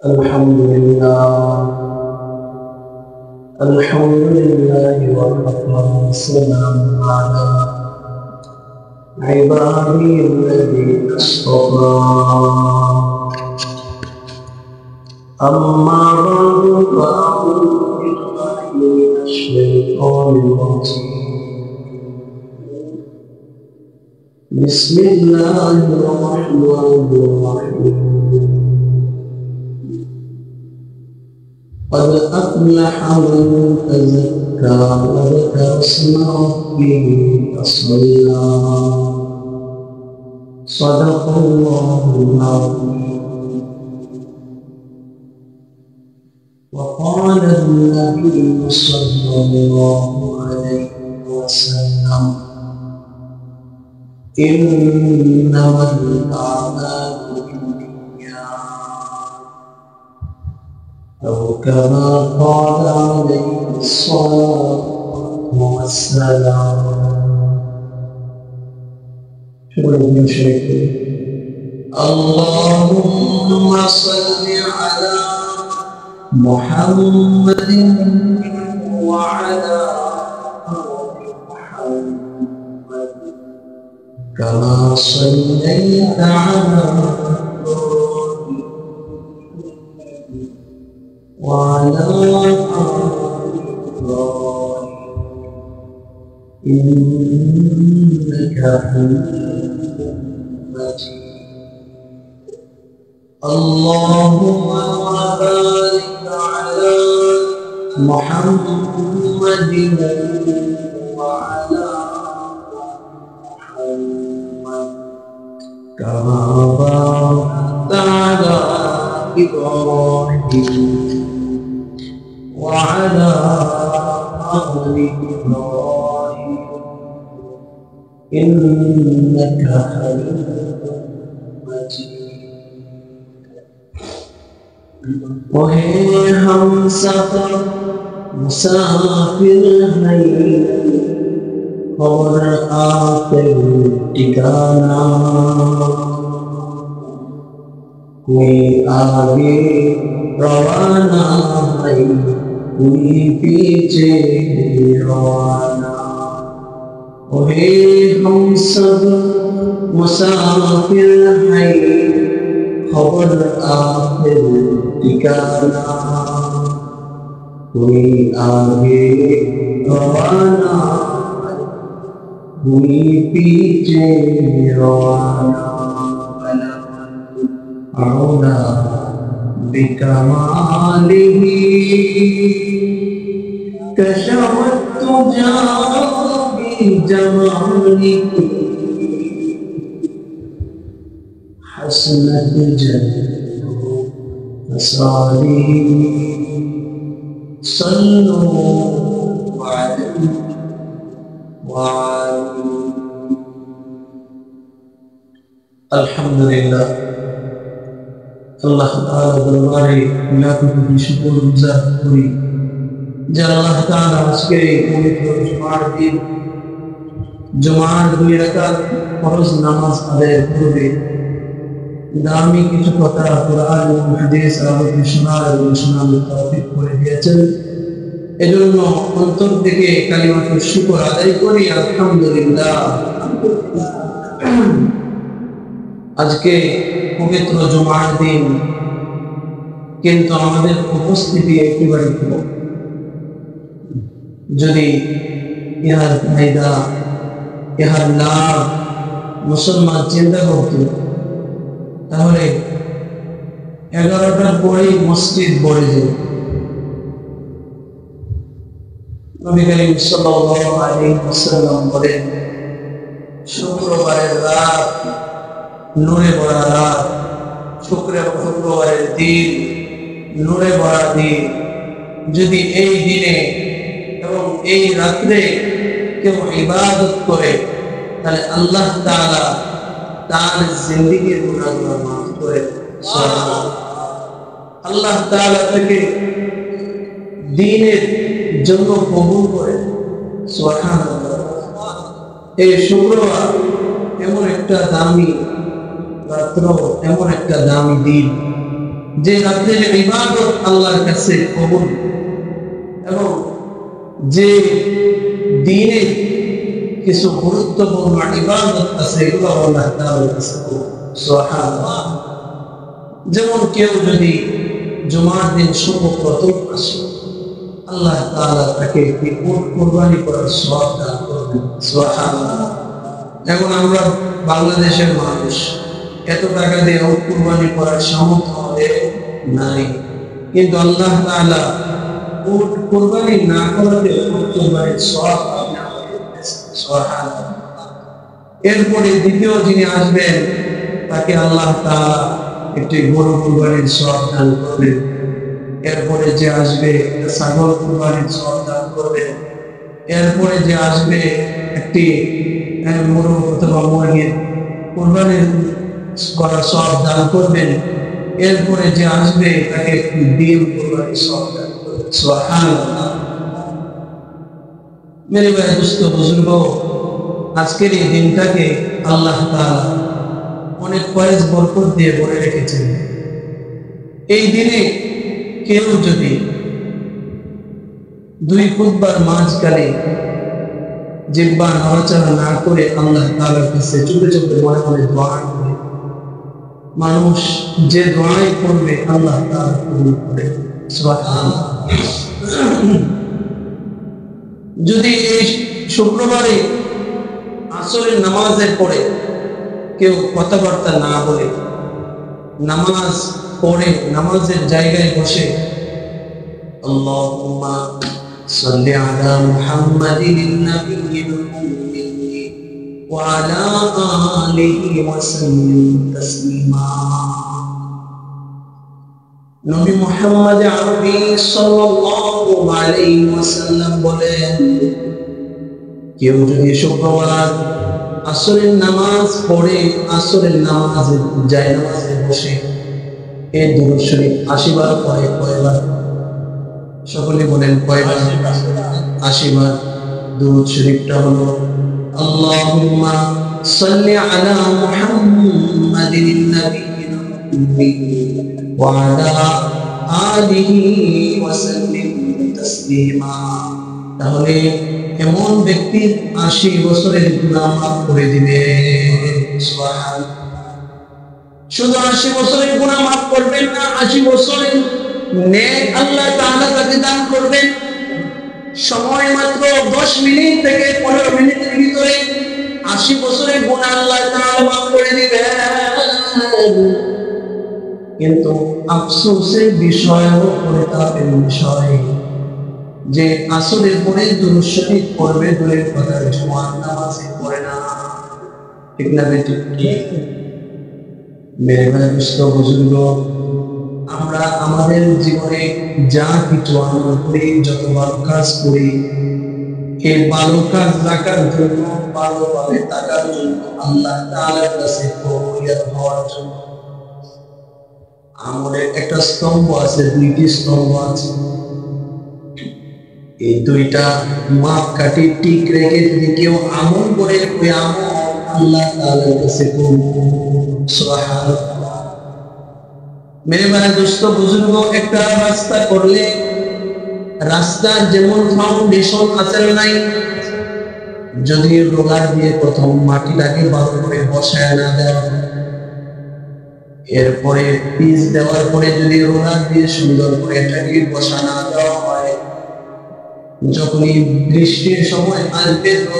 الحمد لله وكفى والسلام على عبادي الذين اصطفى أما بعد فأعوذ بالله من الشيطان الرجيم بسم الله الرحمن الرحيم قد أفلح من تزكى وذكر اسم ربه فصلى صدق الله العظيم. وقال النبي صلى الله عليه وسلم إنما الأعمال أو كما قال عليه الصلاة والسلام. اللهم صل على محمد وعلى آل محمد كما صليت على وعلى آل إبراهيم إنك حميد مجيد. اللهم بارك على محمد وعلى آل محمد كما باركت على إبراهيم وعلى آل إبراهيم إنك حميد مجيد. وهي हम सफर मुसाफिर हैं और आते ठिकाना कोई आगे रवाना है कोई पीछे रवाना। ओहे हम सब मुसाफिर हैं खबर आखिर ठिकाना कोई आगे रवाना कोई पीछे रवाना। औला बिकमालिह कशफत तुजा बिजमालिह हसनत जन्नतु मसालिह सल्लु अलैहि वालिहि। अल्हम्दुलिल्लाह আল্লাহ তাআলা দরবারে লাখো কোটি শুকর গুজার করি যে আল্লাহ তাআলা আজকে এই পবিত্র জুমার দিন জুমার 2 রাকাত ফরজ নামাজ আদায়ের পূর্বে দামি কিছু কথা কোরআন ও হাদিস আলোকে শোনার এবং শোনানোর তৌফিক করে দিয়েছেন। এজন্য অন্তর থেকে কালিমাতুল শুকর আদায় করি আলহামদুলিল্লাহ। আজকে পবিত্র জুমার দিন কিন্তু আমাদের উপস্থিতি একেবারে কম। যদি ইহার ফায়দা ইহার লাভ মুসলমান চিন্তা করত তাহলে 11টার পরেই মসজিদ ভরে যেত। নবী করিম সাল্লাল্লাহু আলাইহি ওয়াসাল্লাম বলেন শুক্রবারের রাত নূরে ভরা রাত, শুক্রবারের দিন নূরে ভরা দিন। যদি এই দিনে এবং এই রাত্রে কেউ ইবাদত করে তাহলে আল্লাহ তাআলা তার জিন্দেগীর গুনাহগুলো মাফ করে আল্লাহ তাআলা তাকে দ্বীনের জন্য কবুল করে। সুবহানাল্লাহ। এই শুক্রবার এমন একটা দামি রাত্র, এমন একটা দামি দিন যে রাতের ইবাদত আল্লাহর কাছে কবুল, এবং যে দিনে কিছু গুরুত্বপূর্ণ ইবাদত আছে এগুলো আল্লাহ তাআলার কাছে কবুল। সুবহানাল্লাহ। যেমন কেউ যদি জুমার দিন শুভ প্রথম আসে, আল্লাহ তাআলা তাকে একটি উট কুরবানি করার সওয়াব দান করবেন। সুবহানাল্লাহ। এখন আমরা বাংলাদেশের মানুষ এত টাকা দিয়ে উট কুরবানি করার সামর্থ্য আমাদের নাই, কিন্তু আল্লাহ তাআলা উট কুরবানি না করাতে উট কুরবানির সওয়াব আপনি আমাদের দিয়েছেন। সুবহানাল্লাহ। এরপরে দ্বিতীয় যিনি আসবেন তাকে আল্লাহ তাআলা একটি গরু কুরবানির সওয়াব দান করবেন। এরপরে যে আসবে ছাগল কুরবানির সওয়াব দান করবেন। এরপরে যে আসবে একটি মুরগ অথবা মুরগির কুরবানির করার সওয়াব দান করবেন। এরপরে যে আসবে তাকে একটি ডিম কুরবানির সওয়াব দান করবেন। সুবহানাল্লাহ। মেরে ভাই দোস্ত বুজুর্গ, আজকের এই দিনটাকে আল্লাহ তাআলা অনেক ফয়েজ বরকত দিয়ে ভরে রেখেছেন। এই দিনে কেউ যদি দুই খুতবার মাঝখানে জিহ্বা নড়াচড়া না করে আল্লাহ তাআলার কাছে চুপে চুপে মনে মনে দোয়া করে, মানুষ যে দোয়াই করবে আল্লাহ তাআলা কবুল করে। সুবহানাল্লাহ। যদি এই শুক্রবারে আসরের নামাজের পরে কেউ কথাবার্তা না বলে নামাজ পড়ে নামাজের জায়গায় বসে আল্লাহুম্মা সাল্লি আলা মুহাম্মাদিন নাবিয়্যিল উম্মি ওয়া আলা আলিহি ওয়া সাল্লিম তাসলিমা, নবী মুহাম্মদ আরবি সাল্লাল্লাহু আলাইহি ওয়াসাল্লাম বলেন, কেউ যদি শুক্রবার আসরের নামাজ পড়ে আসরের নামাজে যায় নামাজে বসে এই দুরূদ শরীফ 80 বার পড়ে, কয়বার? সকলে বলেন কয়বার? 80 বার। দুরূদ শরীফটা হলো আল্লাহুম্মা সাল্লি আলা মুহাম্মাদিন নাবিয়্যিল উম্মি ওয়া আলা আলিহি ওয়া সাল্লিম তাসলিমা। তাহলে এমন ব্যক্তির 80 বছরের গুনাহ মাফ করে দিবে। সুবহানাল্লাহ। শুধু 80 বছরের গুনাহ মাফ করবেন না, 80 বছরের নেক আল্লাহ তাআলা তাকে দান করবেন। সময় মাত্র 10 মিনিট থেকে 15 মিনিটের ভিতরে 80 বছরের গুনাহ আল্লাহ তাআলা মাফ করে দিবেন। কিন্তু আফসোসের বিষয় ও পরিতাপের বিষয় যে আসরের পরে দুরূদ শরীফ পড়বে দূরের কথা, জুমার নামাজে পড়ে না। ঠিক না বেটি? মেরে ভাই দোস্ত বুজুর্গ, আমরা আমাদের জীবনে যা কিছু আমল করি, যত ভালো কাজ করি, এই ভালো কাজ রাখার জন্য, ভালোভাবে থাকার জন্য, আল্লাহ তাআলার কাছে কবুলিয়ত হওয়ার জন্য আমলের একটা স্তম্ভ আছে, দুইটি স্তম্ভ আছে। এই দুইটা মাপকাঠি ঠিক রেখে যদি কেউ আমল করে, ওই আমল আল্লাহ তাআলার কাছে কবুল। সুবহানাল্লাহ। মেরে ভাই দোস্ত বুজুর্গ, একটা রাস্তা করলে রাস্তার যেমন ফাউন্ডেশন আছে নাই, যদি রোলার দিয়ে প্রথম মাটিটাকে ভালো করে বসায় না দেওয়া, এরপরে পিচ দেওয়ার পরে যদি রোলার দিয়ে সুন্দর করে এটাকে বসা না দেওয়া হয়, যখনই বৃষ্টির সময় আসবে তো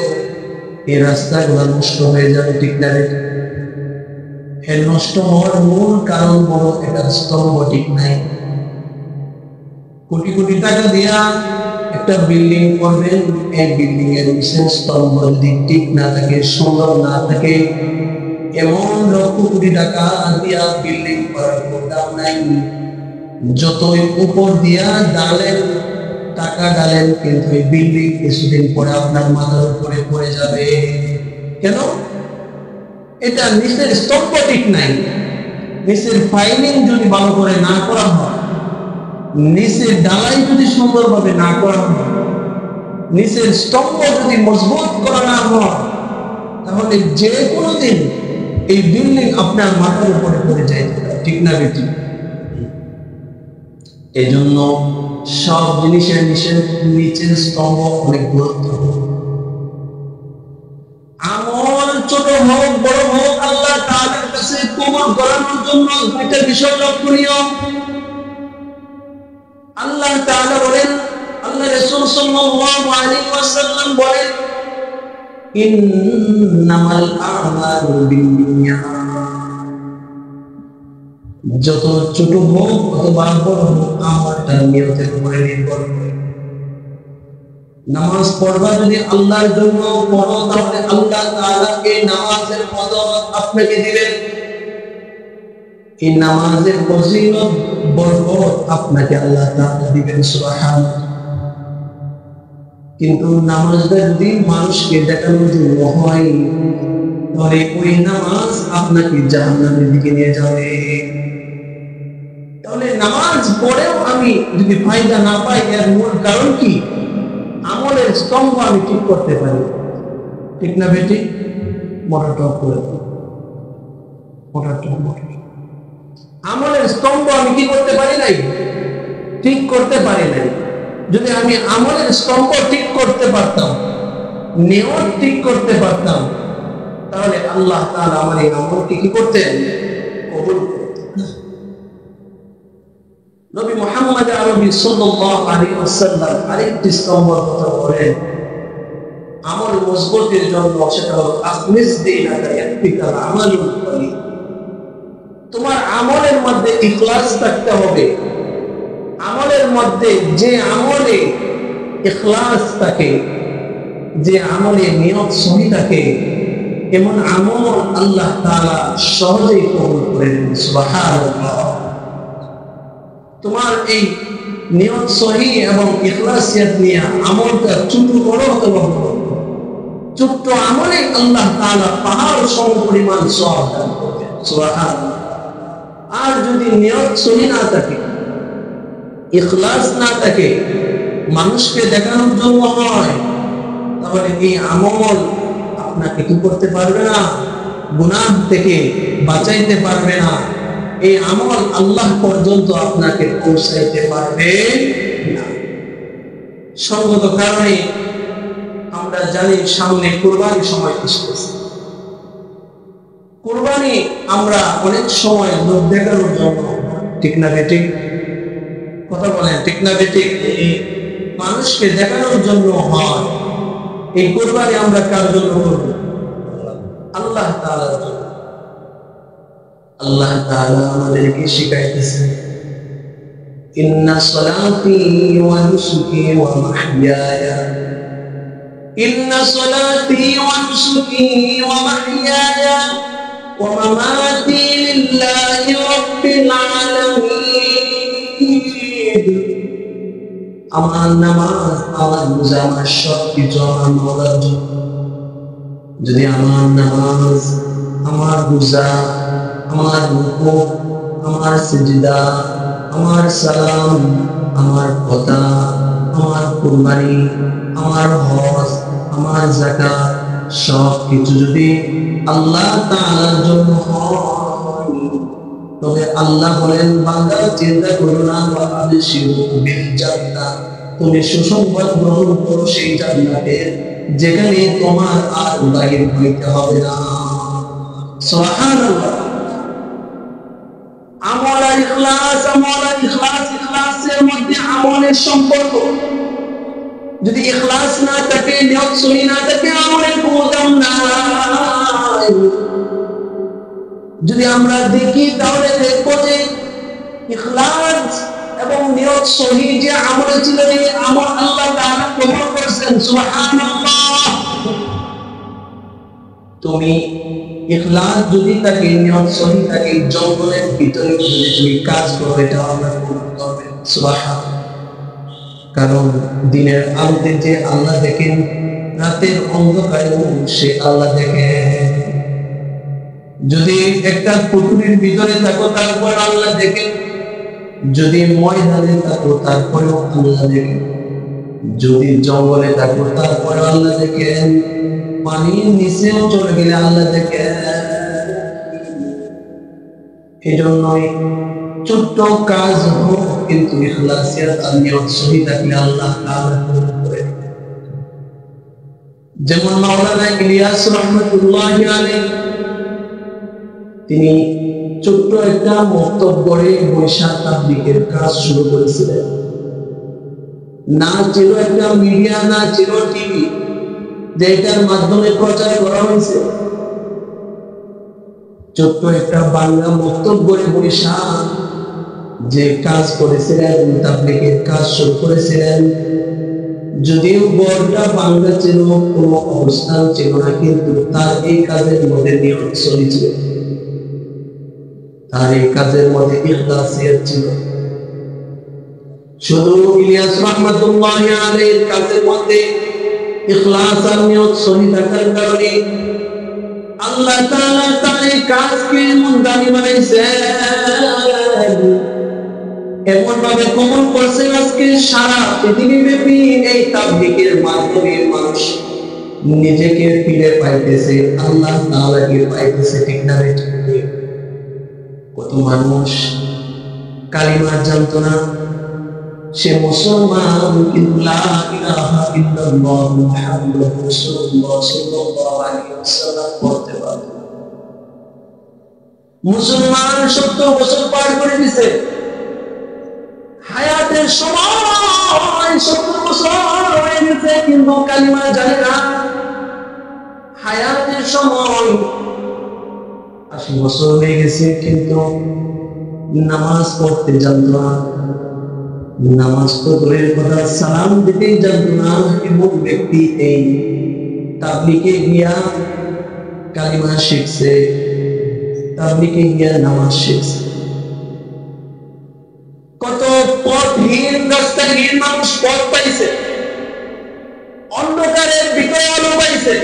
এই রাস্তাগুলো নষ্ট হয়ে যাবে। ঠিক না? এর নষ্ট হওয়ার মূল কারণ হলো এটা স্তম্ভ ঠিক নাই। কোটি কোটি টাকা দিয়া একটা বিল্ডিং করবেন, এই বিল্ডিং এর বিশেষ স্তম্ভ যদি ঠিক না থাকে, সুন্দর না থাকে, এমন লক্ষ কোটি টাকা দিয়া বিল্ডিং করার কোনো দাম নাই। যতই উপর দিয়া ডালেন, টাকা ডালেন, কিন্তু এই বিল্ডিং কিছুদিন পরে আপনার মাথার উপরে পড়ে যাবে। কেন? এটা নিচের স্তম্ভ ঠিক নাই। নিচের ফাইলিং যদি ভালো করে না করা হয়, নিচের ডালাই যদি সুন্দরভাবে না করা হয়, নিচের স্তম্ভ যদি মজবুত করা না হয়, তাহলে যে কোনো দিন এই বিল্ডিং আপনার মাথার উপরে পড়ে যায়। ঠিক না বেটি? এজন্য সব জিনিসের নিচের স্তম্ভ অনেক গুরুত্ব। আমল ছোট হোক বড় হোক, আল্লাহ তাআলার কাছে কবুল করানোর জন্য দুইটা বিষয় লক্ষণীয়। আল্লাহ তাআলা বলেন, আল্লাহ রাসূল সাল্লাল্লাহু আলাইহি ওয়াসাল্লাম বলেন, ইন্নামাল আমালু বিন্নিয়াত। যত ছোট হোক অথবা বড় হোক, আমলটা নিয়তের উপরে নির্ভর করে। নামাজ পড়বা যদি আল্লাহর জন্য পড়ো, তাহলে আল্লাহ তাআলা এই নামাজের ফজিলত আপনাকে দিবেন, এই নামাজের ফজিলত বরকত আপনাকে আল্লাহ তাআলা দিবেন, সুবহানাল্লাহ। কিন্তু নামাজটা যদি মানুষকে দেখানোর জন্য হয়, তাহলে ওই নামাজ আপনাকে জাহান্নামের দিকে নিয়ে যাবে। তাহলে নামাজ পড়েও আমি যদি ফায়দা না পাই, এর মূল কারণ কি? আমলের স্তম্ভ আমি ঠিক করতে পারি, ঠিক না বেটি? মোটরটা করে আমলের স্তম্ভ আমি কি করতে পারি নাই? ঠিক করতে পারি নাই। যদি আমি আমলের স্তম্ভ ঠিক করতে পারতাম, নিয়ত ঠিক করতে পারতাম, তাহলে আল্লাহ তাআলা আমার এই আমলকে কি করতেন? কবুল করতেন। নবী মুহাম্মদ আরবি সাল্লাল্লাহু আলাইহি ওয়াসাল্লাম আরেকটি স্তম্ভের কথা বলেন আমল মজবুতের জন্য, সেটা হলো আখলিস দীনাকা ইয়াকফিকা আমালুল কলিল। তোমার আমলের মধ্যে ইখলাস থাকতে হবে। আমলের মধ্যে যে আমলে ইখলাস থাকে, যে আমলে নিয়ত সহি থাকে, এমন আমল আল্লাহ তাআলা সহজেই কবুল করে নেন, সুবহানাল্লাহ। তোমার এই নিয়ত সহি এবং ইখলাসিয়াত নিয়ে আমলটা ছোট বড় হতে হবে, ছোট্ট আমলে আল্লাহ তাআলা পাহাড় সমপরিমাণ সওয়াব দান করবেন, সুবহানাল্লাহ। আর যদি নিয়ত সহি না থাকে, ইখলাস না থাকে, মানুষকে দেখানোর জন্য হয়, তাহলে এই আমল আপনাকে কি করতে পারবে না? গুনাহ থেকে বাঁচাইতে পারবে না। এই আমল আল্লাহ পর্যন্ত আপনাকে পৌঁছাইতে পারবে না। সঙ্গত কারণে আমরা জানি সামনে কুরবানির সময় আসতেছে। কুরবানি আমরা অনেক সময় লোক দেখানোর জন্য, ঠিক না বেঠিক? কথা বলেন, ঠিক না বেঠিক? মানুষকে দেখানোর জন্য হয়। এই কুরবানি আমরা কার জন্য করব? আল্লাহ তাআলার জন্য। আল্লাহ তাআলা আমাদেরকে শিখাইতেছেন, ইন্না সলাতি ওয়া নুসুকি ওয়া মাহইয়ায়া, ইন্না সলাতি ওয়া নুসুকি ওয়া মাহইয়ায়া ওয়া মামাতি লিল্লাহি রাব্বিল আলামিন। আমার নামাজ, আমার রোজা, আমার সবকিছু আমার মাওলার জন্য। যদি আমার নামাজ, আমার রোজা, আমার রুকু, আমার সিজদা, আমার সালাম, আমার কথা, আমার কুরবানি, আমার হজ, আমার যাকাত, সবকিছু যদি আল্লাহ তাআলার জন্য হয়, তবে আল্লাহ বলেন, বান্দা চিন্তা করো না, ওয়াবশিরু বিল জান্নাহ, তুমি সুসংবাদ গ্রহণ করো সেই জান্নাতের, যেখানে তোমার আর বাহির হইতে হবে না। সুবহানাল্লাহ। আমল আর ইখলাস, আমল আর ইখলাস, ইখলাসের মধ্যে আমলের সম্পর্ক। যদি ইখলাস না থাকে, নিয়ত সহি না থাকে, আমলের কোনো দাম নাই। যদি আমরা দেখি তাহলে দেখবো যে ইখলাস এবং নিয়ত সহি যে আমলে ছিল, এই আমল আল্লাহ তাআলা কবুল করেছেন, সুবহানাল্লাহ। তুমি ইখলাস যদি থাকে, নিয়ত সহি থাকে, জঙ্গলের ভিতরে যদি তুমি কাজ করো, এটা আল্লাহ কবুল করবেন, সুবহানাল্লাহ। কারণ দিনের আলোতে যে আল্লাহ দেখেন, রাতের অন্ধকারেও সে আল্লাহ দেখেন। যদি একটা পুকুরের ভিতরে থাকো, তারপর আল্লাহ দেখেন। যদি ময়দানে থাকো, তারপরেও আল্লাহ দেখেন। যদি জঙ্গলে থাকো, তারপরে আল্লাহ দেখেন। পানির নিচেও চলে গেলে আল্লাহ দেখেন। এই জন্যই ছোট্ট কাজ হোক কিন্তু ইখলাসিয়াত আর নিয়ত সহি থাকলে আল্লাহ তাআলা কবুল করে নেন। যেমন মাওলানা ইলিয়াস রহমাতুল্লাহি আলাইহি, তিনি ছোট্ট একটা মক্তব গড়ে বৈশাখ তাবলীগের কাজ শুরু করেছিলেন। না ছিল একটা মিডিয়া, না ছিল টিভি যেটার মাধ্যমে প্রচার করা হয়েছে। ছোট্ট একটা বাংলা মক্তব গড়ে বৈশাখ যে কাজ করেছিলেন, তাবলীগের কাজ শুরু করেছিলেন, যদিও গড়টা বাংলা ছিল, কোনো অবস্থান ছিল না, কিন্তু তার এই কাজের মধ্যে নিয়ত সহি ছিল, তার এই কাজের মধ্যে ইখলাসিয়ত ছিল। শুধু ইলিয়াস রহমাতুল্লাহি আলাইহির কাজের মধ্যে ইখলাস আর নিয়ত সহি থাকার কারণে আল্লাহ তাআলা তার এই কাজকে এমন দামি বানাইছেন, এমন ভাবে কবুল করছে, আজকে সারা পৃথিবীব্যাপী এই তাবলীগের মাধ্যমে মানুষ নিজেকে ফিরে পাইতেছে, আল্লাহ তাআলাকে পাইতেছে। ঠিক না রে? কত মানুষ কালিমা জানতো না, সে মুসলমান, কিন্তু লা ইলাহা ইল্লাল্লাহ মুহাম্মাদুর রাসূলুল্লাহ সাল্লাল্লাহু আলাইহি ওয়াসাল্লাম পড়তে পারত না। মুসলমান 70 বছর পার করে দিয়েছে, হায়াতের সময় 70 বছর হয়ে গেছে, কিন্তু কালিমা জানে না। হায়াতের সময় 80 বছর হয়ে গেছে, কিন্তু নামাজ পড়তে জানতো না। নামাজ তো দূরের কথা, সালাম দিতেই জানতো না। এমন ব্যক্তি এই তাবলীগে গিয়া কালিমা শিখছে, তাবলীগে গিয়া নামাজ শিখছে। কত পথহীন রাস্তাহীন মানুষ পথ পাইছে, অন্ধকারের ভিতরে আলো পাইছে।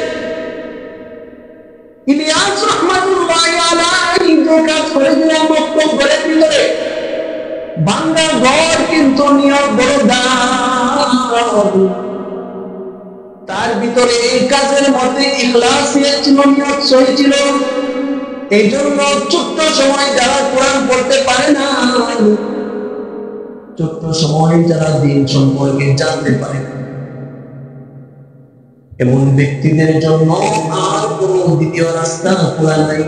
ইলিয়াস রহমাতুল্লাহি আলাইহি যে কাজ করেছিলেন মক্তব ঘরের ভিতরে, বাংলা ঘর, কিন্তু নিয়ত বড় দাম। তার ভিতরে এই কাজের মধ্যে ইখলাসিয়ত ছিল, নিয়ত সহি ছিল। এই জন্য ছোট্ট সময় যারা কোরআন পড়তে পারে না, ছোট্ট সময় যারা দিন সম্পর্কে জানতে পারে না, এমন ব্যক্তিদের জন্য আর কোন দ্বিতীয় রাস্তা খোলা নাই।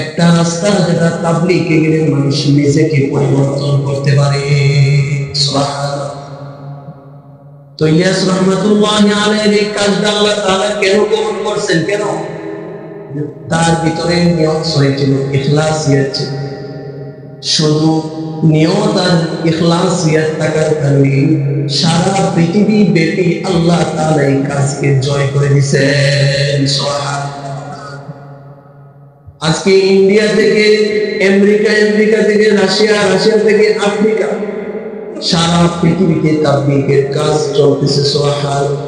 একটা রাস্তা যেটা তাবলীগে গেলে মানুষ নিজেকে পরিবর্তন করতে পারে। সুবহানাল্লাহ। তো ইলিয়াস রহমাতুল্লাহি আলাইহির এই কাজটা আল্লাহ তাআলা কেন কবুল করছেন? কেন? তার ভিতরে নিয়ত সহি ছিল, ইখলাসিয়ত ছিল। শুধু নিয়ত আর ইখলাসিয়ত থাকার কারণে সারা পৃথিবী ব্যাপী আল্লাহ তাআলা এই কাজকে জয় করে দিয়েছেন। সুবহানাল্লাহ। আজকে ইন্ডিয়া থেকে আমেরিকা, আমেরিকা থেকে রাশিয়া, রাশিয়া থেকে আফ্রিকা, সারা পৃথিবীতে তাবলীগের কাজ চলতেছে। সুবহানাল্লাহ।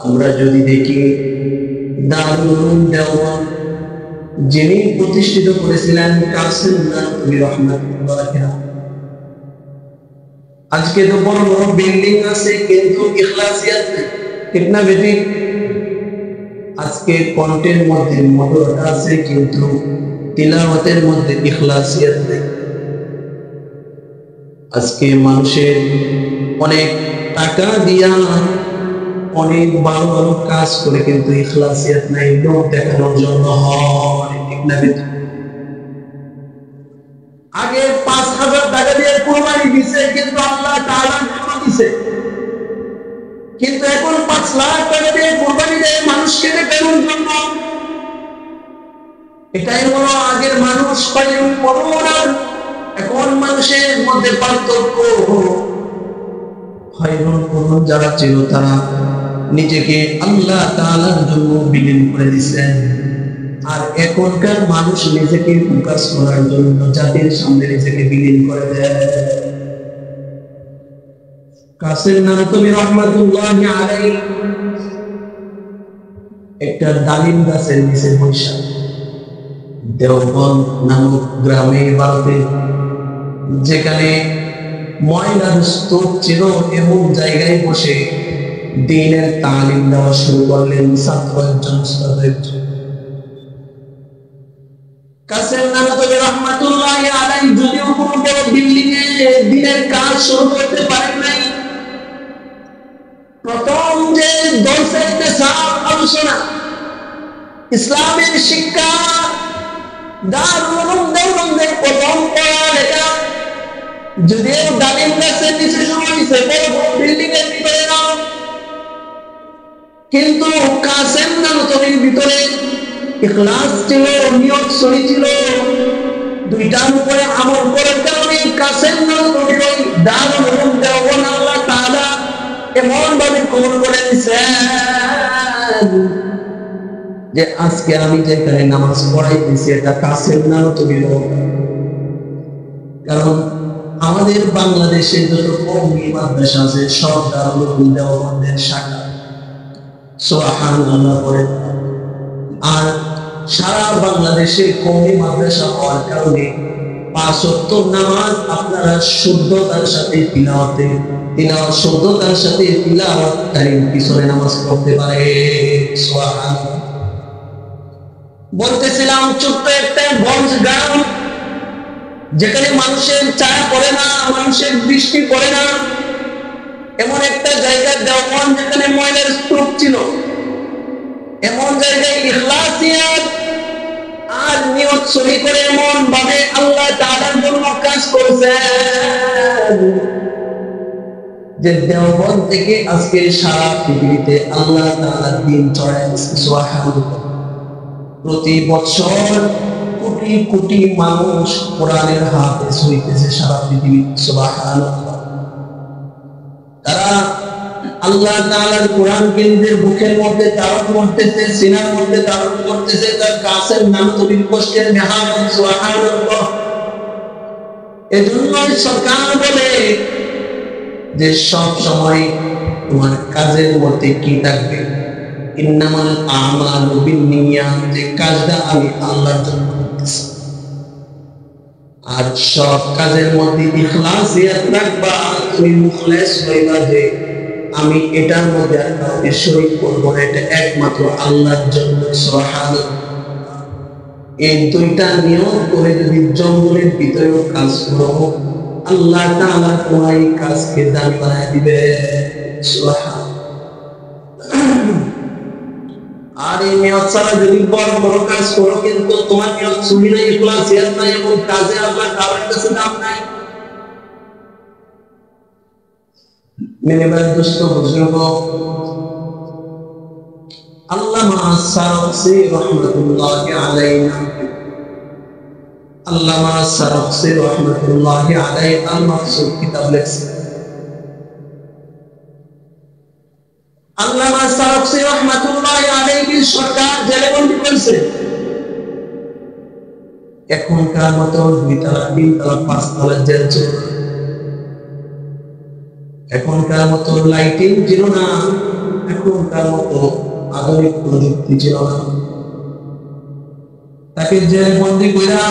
আমরা যদি দেখি দারুল উলুম দেওবন্দ যিনি প্রতিষ্ঠিত করেছিলেন কাসেম নানভী রাহমাতুল্লাহি আলাইহি, আজকে তো বড় বড় বিল্ডিং আছে, কিন্তু ইখলাসিয়ত নেই। ঠিক না বেটি? আজকে কন্টেন্টের মধ্যে মডার্ন আছে, কিন্তু তিলাওয়াতের মধ্যে ইখলাসিয়ত নেই। আজকে মানুষের অনেক টাকা দিয়া অনেক ভালো ভালো কাজ করে, কিন্তু ইখলাসিয়ত নাই, লোক দেখানোর জন্য হয়। ঠিক না বেটি? আগে 5000 টাকা দিয়ে কুরবানি দিছে, কিন্তু আল্লাহ তাআলার জন্য দিছে। কিন্তু এখন 5 লাখ টাকা দিয়ে কুরবানি দেয় মানুষকে দেখানোর জন্য। এটাই হলো আগের মানুষ পাইলেন পরোনার। এখন মানুষের মধ্যে পার্থক্য। খয়রুল কুরুন যারা ছিল, তারা নিজেকে আল্লাহ তাআলার জন্য বিলীন করে দিয়েছেন। আর এখনকার মানুষ নিজেকে ফোকাস করার জন্য জাতির সামনে নিজেকে বিলীন করে দেয়। কাসেম নানভী রাহমাতুল্লাহি আলাইহি একটা ডালিম গাছের নিচে বসে দেওবন্দ নামক গ্রামে, ভারতে, যেখানে ময়লার স্তূপ ছিল, এমন জায়গায় বসে দ্বীনের তালিম দেওয়া শুরু করলেন ছাত্র একজন। কাসেম নানভী রাহমাতুল্লাহি নাই, যদিও কোনো বড় বিল্ডিং এ দিনের কাজ শুরু করতে পারেন নাই, প্রথম যে দর্শের আলোচনা ইসলামের শিক্ষা দারুল উলুম দেওবন্দের প্রথম পড়ালেখা, যদিও ডালিম গাছের নিচে শুরু হয়েছে, বড় বিল্ডিং এর ভিতরে না, কিন্তু কাসেম নানতবির ভিতরে ইখলাস ছিল, নিয়ত সহি ছিল, দুইটার উপরে আমল করার কারণে কাসেম নানতবির দারুল উলুম দেওবন্দ আল্লাহ তাআলা এমন ভাবে কবুল করে নিছেন যে আজকে আমি যেখানে নামাজ পড়াইতেছি এটা কাসেম নানতবির। কারণ আমাদের বাংলাদেশে যত কওমি মাদ্রাসা আছে সব দারুল উলুম দেওবন্দের শাখা, সুবহানাল্লাহ পড়ে। আর সারা বাংলাদেশে কওমি মাদ্রাসা হওয়ার কারণে 5 ওয়াক্ত নামাজ আপনারা শুদ্ধতার সাথে তিলাওয়াত শুদ্ধতার সাথে তিলাওয়াতকারীর পিছনে নামাজ পড়তে পারে। সুবহানাল্লাহ। বলতেছিলাম ছোট্ট একটা গঞ্জ গ্রাম, যেখানে মানুষের ছায়া পড়ে না, মানুষের দৃষ্টি পড়ে না, এমন একটা জায়গা দেওবন্দ যেখানে ময়লার স্তূপ ছিল, এমন জায়গায় ইখলাসিয়াত আর নিয়ত সহি করে এমন ভাবে আল্লাহ তাআলার জন্য কাজ করেছেন যে দেওবন্দ থেকে আজকে সারা পৃথিবীতে আল্লাহ তাআলার দ্বীন ছড়ায় দিচ্ছে। সুবহানাল্লাহ। প্রতি বছর কোটি কোটি মানুষ কোরআনের হাফেজ হইতেছে সারা পৃথিবী। সুবহানাল্লাহ। তারা আল্লাহ তাআলার কোরআন কেন্দ্রের বুকের মধ্যে তাওয়াত করতেছে, সিনার মধ্যে তাওয়াত করতেছে, তার কাসেম নানতবির কষ্টের মেহনত। সুবহানাল্লাহ। এজন্য সরকার বলে যে সব সময় তোমার কাজের মধ্যে কি থাকবে, ইন্নামাল আমালু বিন্নিয়াত, যে কাজটা আমি আল্লাহর জন্য করতেছি, আর সব কাজের মধ্যে ইখলাসিয়াত রাখবা, তুমি মুখলেস হইবা যে আমি এটার মধ্যে আর কাউকে শরীক করব না, এটা একমাত্র আল্লাহর জন্য। সুবহানাল্লাহ। এই দুইটা নিয়ম করে যদি জঙ্গলের ভিতরেও কাজ করো, আল্লাহ তাআলা তোমার এই কাজকে দামি বানায় দিবে। সুবহানাল্লাহ। আর এই নিয়ত ছাড়া যদি বড় বড় কাজ করো, কিন্তু তোমার নিয়ত সহি নাই, ইখলাসিয়াত নাই, এবং কাজে আল্লাহ তাআলার কাছে দাম নাই। मेरे भाई दोस्तों बुजुर्गों, अल्लामा सारक़सी रहमतुल्लाहि अलैहि अल-मक़सूद किताब लिखছে। আল্লামা সারक़সি रहमतुल्लाहि अलैहि সরকার জেলে বন্দী করেছে। এখনকার মতো 2 তলা 3 তলা 5 তলা জেল ছিল, এখনকার মতো লাইটিং ছিল না, এখনকার মতো আধুনিক প্রযুক্তি ছিল না। তাকে জেলে বন্দী কইরা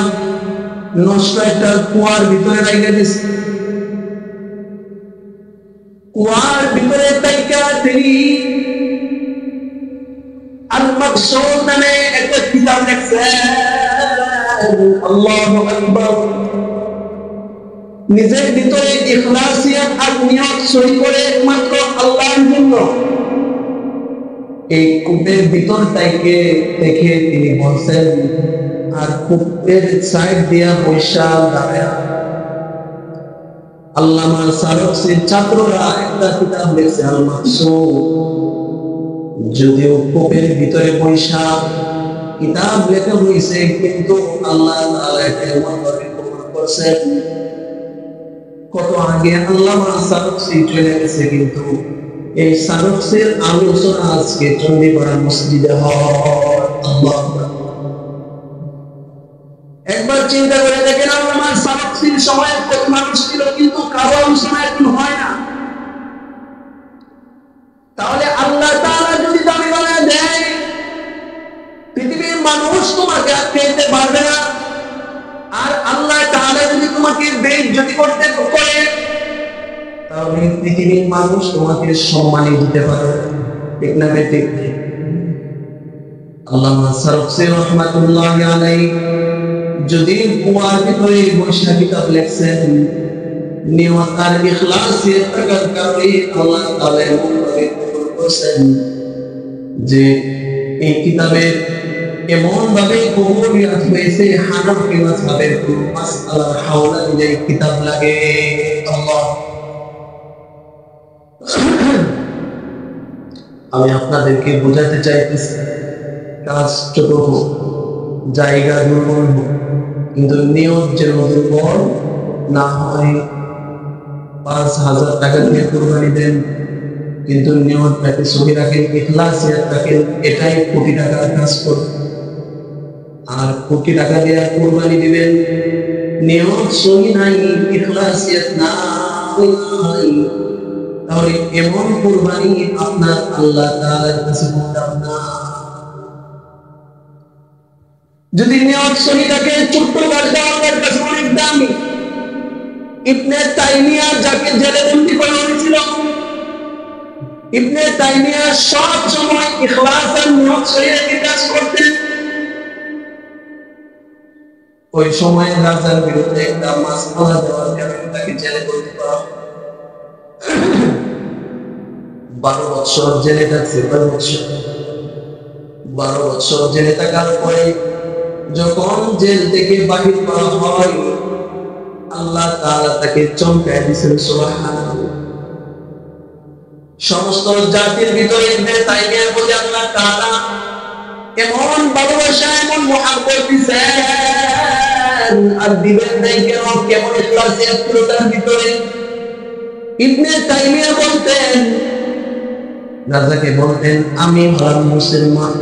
নষ্ট একটা কুয়ার ভিতরে রাইখা দিছে। কুয়ার ভিতরে তাইকা তিনি আল-মাকসুদ নামে একটা কিতাব লিখছেন। আল্লাহু আকবার। নিজের ভিতরে ইখলাসিয়াত আর নিয়ত সহি করে একমাত্র আল্লাহর জন্য এই কূপের ভিতর থেকে দেখে তিনি বলছেন, আর কূপের সাইড দিয়া বৈশা দাঁড়ায় আল্লামা সারक़সির ছাত্ররা একটা কিতাব লিখছে আল-মাকসুদ। যদিও কূপের ভিতরে বৈশা কিতাব লেখা হয়েছে, কিন্তু আল্লাহ তাআলা এটা এমন ভাবে কবুল করছেন। কত আগে আল্লামা সারक़সি চলে গেছে, কিন্তু এই সারक़সির আলোচনা আজকে চণ্ডীপাড়া মসজিদে হয়। আল্লাহু আকবার। একবার চিন্তা করে দেখেন, আল্লামা সারक़সির সময় কত মানুষ ছিল, কিন্তু কারো আলোচনা এখন হয় না। তাহলে আল্লাহ তাআলা যদি দামি বানায় দেয়, পৃথিবীর মানুষ তোমাকে আর পেতে পারবে না। আর আল্লাহ তাআলা যদি তোমাকে বেইজ্জতি করতে করে, তাহলে পৃথিবীর মানুষ তোমাকে সম্মান দিতে পারে। ঠিক না ঠিক? আল্লামা সারक़সি রাহমাতুল্লাহি আলাইহি যদি কুয়ার ভিতরে বৈশা কিতাব লেখছেন নিয়ত আর ইখলাসের থাকার কারণে আল্লাহ তাআলা এমন ভাবে কবুল করেছেন যে এই কিতাবে এমন ভাবে কবুলিয়াত হয়েছে হানাফি মাযহাবের কোন মাসআলার হাওলা দিলে কিতাব লাগে। আল্লাহ, আমি আপনাদেরকে বোঝাতে চাইতেছি কাজ ছোট হোক, জায়গা দুর্বল হোক, কিন্তু নিয়ত যেন দুর্বল না হয়। 5,000 টাকা দিয়ে কুরবানি দেন, কিন্তু নিয়তটাকে সহি রাখেন, ইখলাসিয়াত রাখেন, এটাই কোটি টাকার কাজ করবে। আর কোটি টাকা দিয়ে কুরবানি দিবেন, নিয়ত সহি নাই, ইখলাসিয়াত নাই, তাহলে এমন কুরবানি আপনার আল্লাহ তাআলার কাছে কবুল না। যদি নিয়ত সহি থাকে, ছোট্ট কাজটা আল্লাহর কাছে অনেক দামি। ইবনে তাইমিয়া যাকে জেলে বন্দী করা হয়েছিল, ইবনে তাইমিয়া সব সময় ইখলাস আর নিয়ত সহি রেখে কাজ করতেন। ওই সময় রাজার বিরুদ্ধে একটা মাসআলা দেওয়ার কারণে তাকে জেলে বন্দী করা হয়। 12 বছর জেলে থাকছে। 12 বছর জেলে থাকার পরে যখন জেল থেকে বাহির করা হয়, আল্লাহ তাআলা তাকে চমকায় দিয়েছেন। সুবহানাল্লাহ। সমস্ত জাতির ভিতরে ইবনে তাইমিয়ার প্রতি আল্লাহ তাআলা এমন ভালোবাসা, এমন মুহাব্বত দিয়েছেন, আর দিবেন নাই কেন? কেমন ইখলাসিয়াত ছিল তার ভিতরে। ইবনে তাইমিয়া বলতেন, রাজাকে বলতেন, আমি হলাম মুসলমান,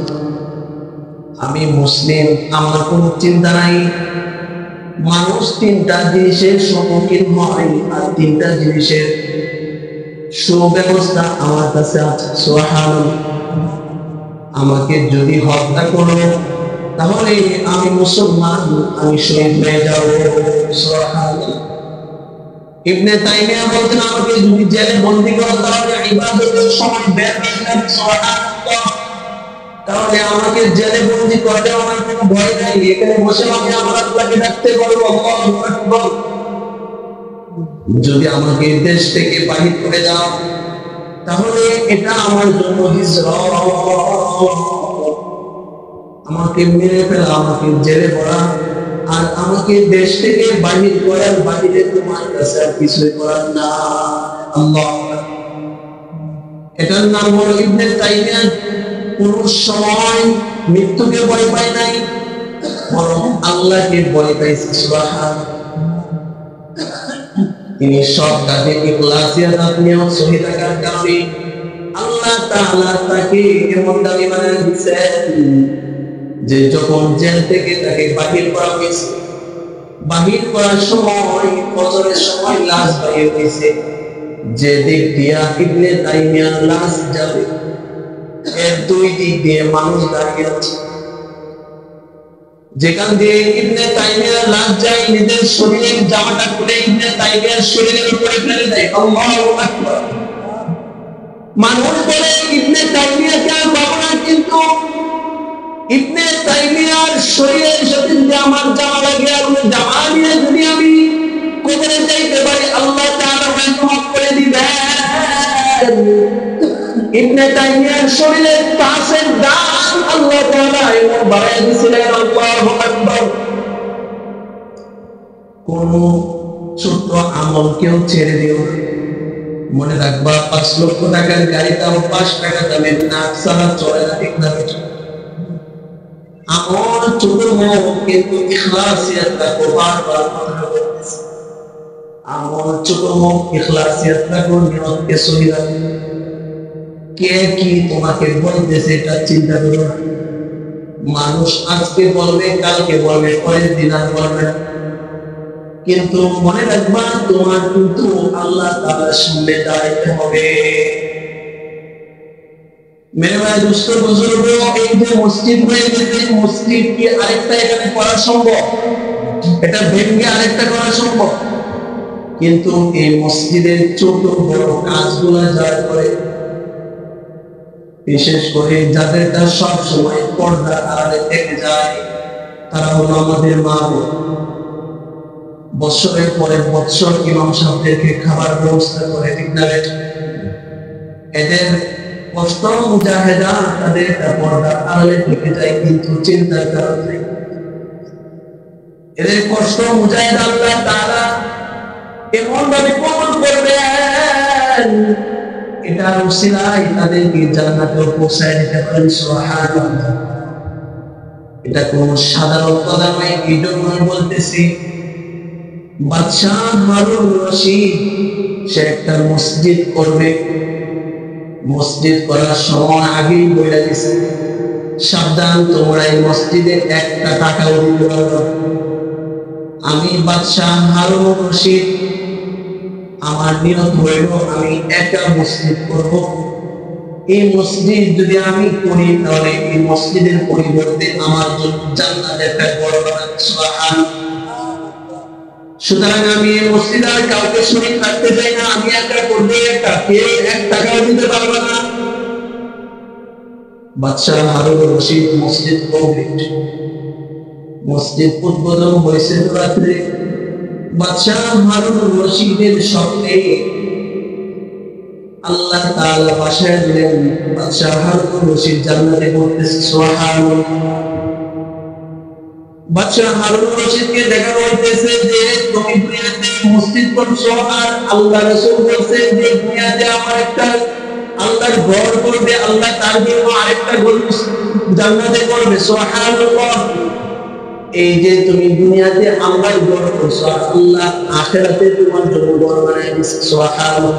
আমি মুসলিম, আমার কোনো চিন্তা নাই। মানুষ 3টা জিনিসের সম্মুখীন হয়, আর 3টা জিনিসের সুব্যবস্থা আমার কাছে আছে। সুবহানাল্লাহ। আমাকে যদি হত্যা করো তাহলে আমি মুসলমান, আমি শহীদ হয়ে যাব। সুবহানাল্লাহ। ইবনে তাইমিয়া বলতেন, আমাকে যদি জেলে বন্দী করো তাহলে ইবাদতের সময় বের হয়ে যাবে। সুবহানাল্লাহ। তাহলে আমাকে জেলে বন্দী করলে আমার কোনো ভয় নাই, এখানে বসে আমি আমার আল্লাহকে ডাকতে পারবো, আল্লাহু আকবার। যদি আমাকে দেশ থেকে বাহির করে দাও তাহলে এটা আমার জন্য হিজরত, আমাকে মেরে ফেলা, আমাকে জেলে পড়া, আর আমাকে দেশ থেকে বাহির করার বাহিরে তোমার কাছে আর কিছুই করার না। আল্লাহ, এটার নাম হলো ইবনে তাইমিয়া কোন সময় মৃত্যুকে ভয় পায় নাই, বরং আল্লাহকে ভয় পাইছে। সুবহানাল্লাহ। তিনি সব কাজে ইখলাসিয়াত নিয়ত সহি থাকার কারণে আল্লাহ তাআলা তাকে এমন দামি বানিয়ে দিয়েছেন যে যখন জেল থেকে তাকে বাহির করা হয়েছে, বাহির করার সময় ফজরের সময় লাশ বাইরে হয়েছে, যে দিক দিয়া ইবনে তাইমিয়ার লাশ যাবে এর 2 দিক দিয়ে মানুষ দাঁড়িয়ে আছে। যেখান দিয়ে ইবনে তাইমিয়ার লাশ যায়, নিজের শরীরের জামাটা খুলে ইবনে তাইমিয়ার শরীরের উপরে ফেলে দেয়। আল্লাহু আকবার। মানুষ বলে ইবনে তাইমিয়াকে আর পাবো না, কিন্তু ইবনে তাইমিয়ার শরীরের সাথে যে আমার জামা লাগে, আর ওই জামা নিয়ে যদি আমি কবরে যাইতে পারি, আল্লাহ তাআলা আমাকে মাফ করে দিবেন। ইবনে তাইমিয়ার শরীরের পাশের দাম আল্লাহ তাআলা এমন বাড়ায় দিয়েছিলেন। আল্লাহু আকবার। কোন ছোট্ট আমল কেউ ছেড়ে দিও না। মনে রাখবা, 5 লক্ষ টাকার গাড়িটাও 5 টাকা দামের না, সারা চলে না, ঠিক না? আমল ছোট হোক, কিন্তু ইখলাসিয়াত রাখো। বারবার কথা বলতেছি, আমল ছোট হোক, ইখলাসিয়াত রাখো, নিয়তকে সহি রাখো। কে কি তোমাকে বলতেছে এটা চিন্তা করো না। মানুষ আজকে বলবে, কালকে বলবে, পরের দিন আর বলবে না, কিন্তু মনে রাখবা তোমার কিন্তু আল্লাহ তাআলার সামনে দাঁড়াইতে হবে। মেরে ভাই দুষ্ট বুজুর্গ, এই যে মসজিদ হয়ে গেছে, মসজিদ কি আরেকটা এখানে করা সম্ভব? এটা ভেঙে আরেকটা করা সম্ভব? কিন্তু এই মসজিদের ছোট বড় কাজগুলো যারা করে, বিশেষ করে যাদেরটা সব সময় পর্দার আড়ালে থেকে যায়, তারা হলো আমাদের মা। বছরের পরের বছর ইমাম সাহেবদেরকে খাবার ব্যবস্থা করে, ঠিক না? এদের কষ্ট মুজাহেদা তাদের পর্দার আড়ালে থেকে যায়, কিন্তু চিন্তার কারণ নেই। এদের কষ্ট মুজাহিদ আল্লাহ তাআলা এমন ভাবে কবুল করবেন, এটার উসিলায় তাদেরকে জান্নাতে পৌঁছায় দিতে পারেন। সুবহানাল্লাহ। এটা কোন সাধারণ কথা নয়। এই জন্যই বলতেছি, বাদশাহ হারুন রশিদ সে একটা মসজিদ করবে। মসজিদ করার সময় আগেই বলে দিছে, সাবধান, তোমরা এই মসজিদে একটা টাকাও দিতে পারবে না। আমি বাদশাহ হারুন রশিদ, আমার নিয়ত হইল আমি একটা মসজিদ করব। এই মসজিদ যদি আমি করি, তাহলে এই মসজিদের পরিবর্তে আমার জন্য জান্নাতের একটা ঘর বানাবো। সুবহানাল্লাহ। সুতরাং আমি এই মসজিদে আর কাউকে শরীক রাখতে চাই না। আমি একা করবো, একা, কেউ এক টাকাও দিতে পারবে না। বাদশাহ হারুন রশিদ মসজিদ কমপ্লিট। মসজিদ উদ্বোধন হয়েছে রাত্রে। বাদশাহ হারুন রশিদের স্বপ্নে আল্লাহ তাআলা বাসায় দিলেন। বাদশাহ হারুন রশিদ জান্নাতে পড়তেছে। সুবহানাল্লাহ। বাদশাহ হারুন রশিদকে দেখা হইতেছে যে তুমি দুনিয়াতে মসজিদ করছো, আর আল্লাহ রাসূল বলেছেন যে দুনিয়াতে আমার একটা আল্লাহর ঘর করবে, আল্লাহ তার জন্য আরেকটা ঘর জান্নাতে করবে। সুবহানাল্লাহ। এই যে তুমি দুনিয়াতে আল্লাহর ঘর করছো, আর আল্লাহ আখিরাতে তোমার জন্য ঘর বানায় দিয়েছে। সুবহানাল্লাহ।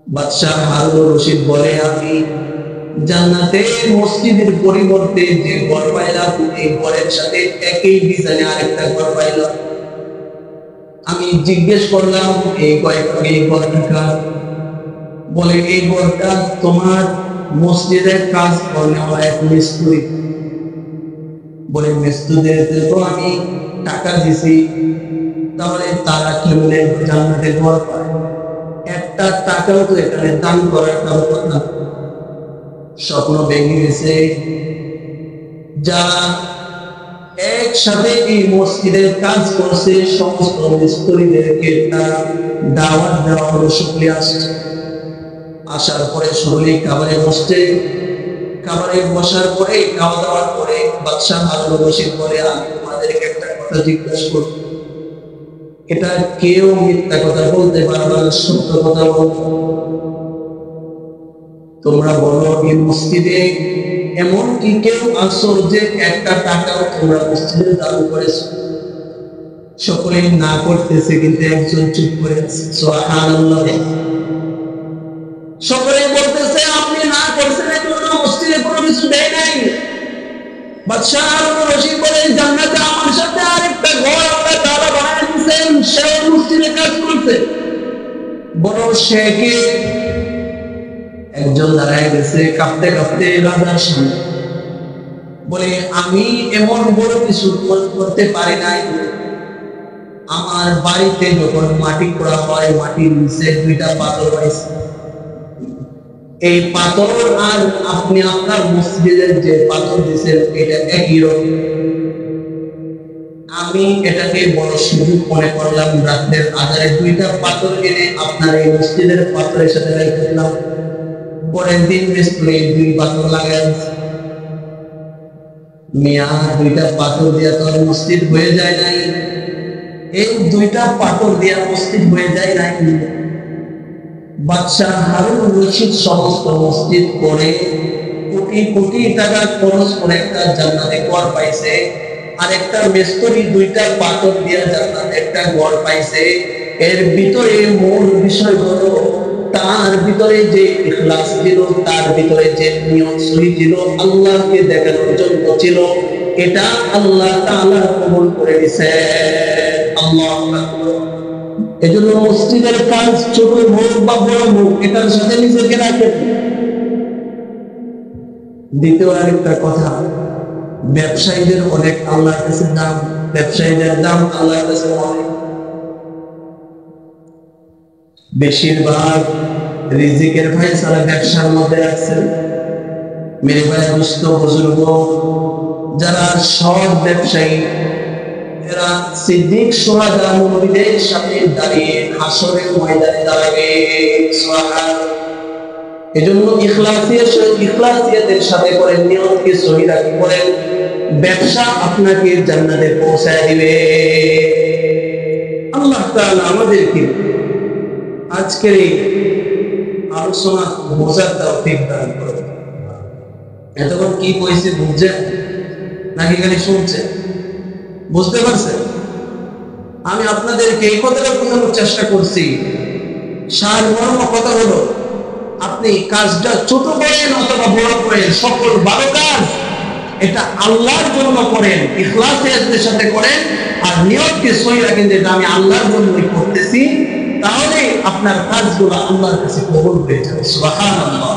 বাদশাহ হারুন রশিদ বলে, আমি জান্নাতে মসজিদের পরিবর্তে যে ঘর পাইলাম, এই ঘরের সাথে একই ডিজাইনে আরেকটা ঘর পাইলাম। আমি জিজ্ঞেস করলাম, এই ঘরটা? বলে, এই ঘরটা তোমার মসজিদের কাজ করলে এক মিস্ত্রি। বলে, মিস্ত্রিদের তো আমি টাকা দিছি, তাহলে তারা কেমনে জান্নাতে ঘর পায়? একটা টাকাও তো এখানে দান করার কারো কথা। স্বপ্ন ভেঙে গেছে। যারা একসাথে এই মসজিদের কাজ করছে, সমস্ত মিস্ত্রিদেরকে তারা দাওয়াত দেওয়া হলো। সকলে আসছে। আসার পরে সকলে খাবারে বসছে। খাবারে বসার পরে, খাওয়া দাওয়ার পরে বাদশাহ হারুন রশিদ বলে, আমি তোমাদেরকে একটা কথা জিজ্ঞাসা করব। এটা কেউ মিথ্যা কথা বলতে পারবে না, সত্য কথা বলবে। তোমরা বলো, এই মসজিদে এমন কি কেউ আসো যে একটা টাকাও তোমরা মসজিদে দান করেছো? সকলে না করতেছে, কিন্তু একজন চুপ করে আছে। সুবহানাল্লাহ। সকলে বলতেছে, আপনি না করছেন, এজন্য মসজিদে কোনো কিছু দেয় নাই। বাদশাহ হারুন রশিদ বলেন, জান্নাতে আমার সাথে আরেকটা ঘর আল্লাহ তাআলা বানিয়ে দিয়েছেন, সে মসজিদে কাজ করছে। বড় শেখে একজন দাঁড়ায় গেছে কাঁপতে কাঁপতে রাজার সামনে। বলে, আমি এমন বড় কিছু করতে পারি নাই। আমার বাড়িতে যখন মাটি খোঁড়া হয়, মাটির নিচে দুইটা পাথর পাইছে। এই পাথর আর আপনি আপনার মসজিদের যে পাথর দিয়েছেন, এটা একই রকম। আমি এটাকে বড় সুযোগ মনে করলাম। রাতের আধারে দুইটা পাথর এনে আপনার এই মসজিদের পাথরের সাথে রেখে দিলাম। পরের দিন মিস্ত্রি দুই পাথর লাগাই দিচ্ছে। মিয়া, দুইটা পাথর দিয়া তো মসজিদ হয়ে যায় নাই। এই দুইটা পাথর দিয়া মসজিদ হয়ে যায় নাই। বাদশাহ হারুন রশিদ সমস্ত মসজিদ করে কোটি কোটি টাকা খরচ করে একটা জান্নাতে ঘর পাইছে, আর একটা মিস্ত্রি দুইটা পাথর দিয়া জান্নাতে একটা ঘর পাইছে। এর ভিতরে মূল বিষয় হলো, তার ভিতরে যে ইখলাস ছিল, তার ভিতরে যে নিয়ত সহি ছিল, আল্লাহকে দেখানোর জন্য ছিল। এটা আল্লাহ তাআলা কবুল করে নিছে। আল্লাহু আকবার। এজন্য মসজিদের কাজ ছোট হোক বা বড় হোক, এটার সাথে নিজেকে রাখেন। দ্বিতীয় আরেকটা কথা, ব্যবসায়ীদের অনেক আল্লাহর কাছে দাম। ব্যবসায়ীদের দাম আল্লাহর কাছে অনেক। বেশিরভাগ রিজিকের ফায়সালা ব্যবসার মধ্যে রাখছেন। মেরে ভাই, দুস্থ বুজুর্গ যারা সৎ ব্যবসায়ী, এরা সিদ্দিক শুহাদা নবীদের সামনে দাঁড়িয়ে হাসরের ময়দানে দাঁড়াবে। সুবহানাল্লাহ। এজন্য ইখলাসিয়াতের সাথে করেন, নিয়তকে সহি রাখি করেন, ব্যবসা আপনাকে জান্নাতে পৌঁছায় দিবে। আল্লাহ তাআলা আমাদেরকে আজকের এই আলোচনা বোঝার তৌফিক দান করুন। এতক্ষণ কি কইছে বুঝছেন নাকি খালি শুনছেন? বুঝতে পারছেন? আমি আপনাদেরকে এই কথাটা বোঝানোর চেষ্টা করছি। সারমর্ম কথা হলো, আপনি কাজটা ছোট করেন অথবা বড় করেন, সকল ভালো কাজ এটা আল্লাহর জন্য করেন, ইখলাসের সাথে করেন, আর নিয়তকে সহি রাখেন যে আমি আল্লাহর জন্যই করতেছি, তাহলে আপনার কাজগুলো আল্লাহর কাছে কবুল হয়ে যাবে। সুবহানাল্লাহ।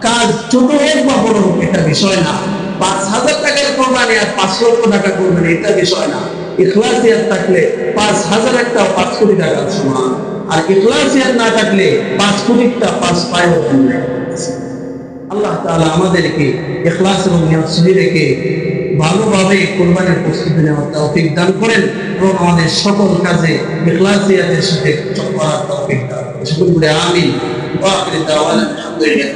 কাজ ছোট হোক বা বড় হোক এটা বিষয় না। ৫,০০০ টাকার কোরবানি আর ৫ লক্ষ টাকা কোরবানি এটা বিষয় না। ইখলাসিয়াত থাকলে ৫,০০০ একটা ৫ কোটি টাকার সমান, আর ইখলাসিয়াত না থাকলে ৫ কোটিটা ৫ পায়ও কমবে। আল্লাহ তাআলা আমাদেরকে ইখলাস এবং নিয়ত সহি রেখে ভালোভাবে কোরবানির প্রস্তুতি নেওয়ার তৌফিক দান করেন এবং আমাদের সকল কাজে ইখলাসিয়াতের সাথে করার তৌফিক দান করেন। সকল বলে আমিন। ওয়া আখিরু দাওয়ানা আলহামদুলিল্লাহ।